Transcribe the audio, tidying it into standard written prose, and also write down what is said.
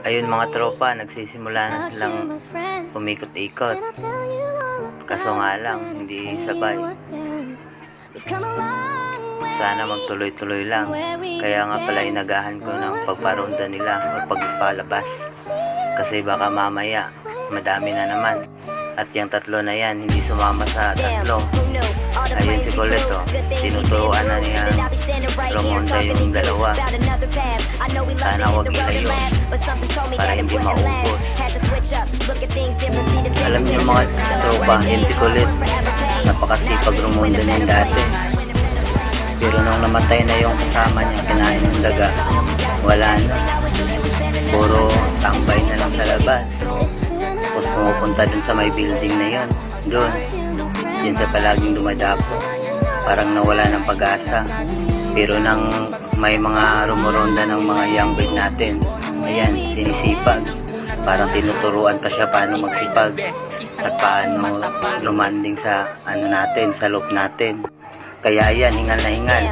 Ayun mga tropa, nagsisimula na silang umikot-ikot. Kaso nga lang, hindi sabay. Sana magtuloy-tuloy lang. Kaya nga pala inagahan ko ng pagparonda nila o pagpalabas. Kasi baka mamaya, madami na naman. At yung tatlo na yan, hindi sumama sa tatlo. Ayun si Coleto, tinuturuan na niya Romonda yung dalawa. Sana wag ilayo para hindi maubos. Alam niyo mga tropa, yun si Colette, napakasipag Romonda niya dati. Pero nung namatay na yung kasama niya, kinain ng daga, wala na. Puro tambay na lang sa labas. Tapos pumupunta dun sa may building na yun. Doon, yun sa palaging dumadapo. Parang nawala ng pag-asa. Pero nang may mga rumoronda ng mga young bird natin, ayan, sinisipag. Parang tinuturuan pa siya paano magsipag at paano lumanding sa natin, sa loop natin. Kaya ayan, hingal na hingal.